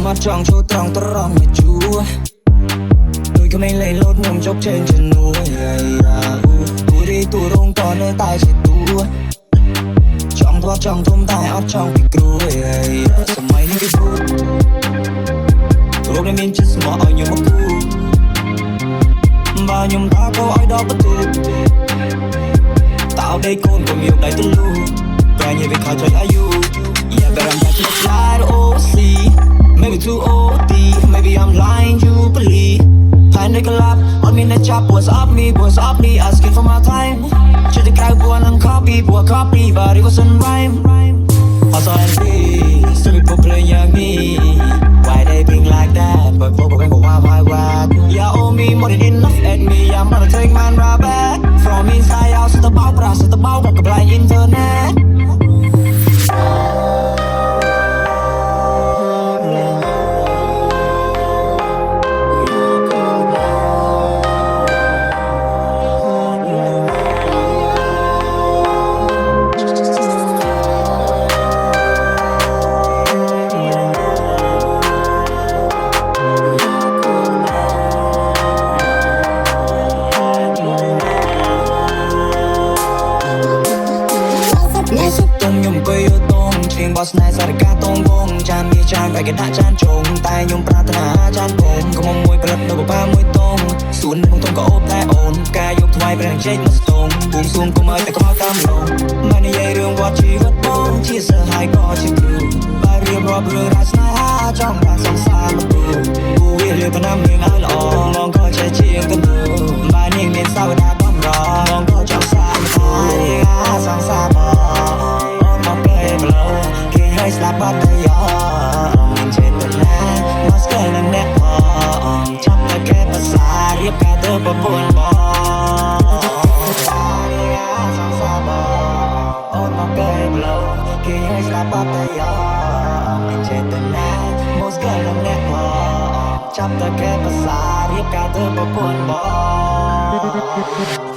mặt trăng cho trăng tơ rong mệt chúa tôi cứ mình lấy lốt nhung chốc trên chân núi tôi đi tôi rong to nơi tay sẽ tua trong thoa trong thôm tai ớt trong bị cừu sớm mấy những cái phút tôi lúc này mình chỉ smart ở nhiều mức cũ bao nhiêu ta có ai đó bất tử tạo đây con của nhiều đầy tư lưu và như việc khai cho you yeah but I'm catching a flight overseas maybe too OD maybe I'm lying you believe panic a lot on me that chop was up me asking for my time chưa được cái buồn ăn copy but it wasn't rhyme also empty still people playing young me why they being like that but people ain't go wild yeah owe me more than enough at me I'm gonna take man right back from inside out set the bowกับไลน์อินเทอร์เน็ตบอสนายสารกาตรงวงจานมีจานไปกันหาจานจงตายยมปรารถนาจานผมก็มองมวยประดับดอกผ้ามวยตรงศูนย์ในพงทงก็โอบแต่โอนกายยกถวายเป็นแรงเช็คมาส่งบุ้งซูมก็เมื่อแต่ก็มาตามลงไม่ในใยเรื่องวัดชีวิตมองที่เสียหายก็ชิบอยู่บาเรียบรอบเรื่องราชนาจ้องรักสองสามมาดูกูวิ่งเรือพน้ำเมียงอ้ายละอองมองก็ใจเชียงกันดูบ้านยังเมียนสาวดาก้อมรอมองก็จ้องสามตายสองสามมองมองเกยมาเลยให้สลับบัดได้ยอมเช่นนั้นมาสเกลนั่นแน่พอจับแต่แค่ภาษาเรียบกาเธอประปวนบอกสองสามโอนมาเกยมาเลยให้สลับบัดได้ยอมเช่นนั้นมาสเกลนั่นแน่พอจับแต่แค่ภาษาเรียบกาเธอประปวนบอก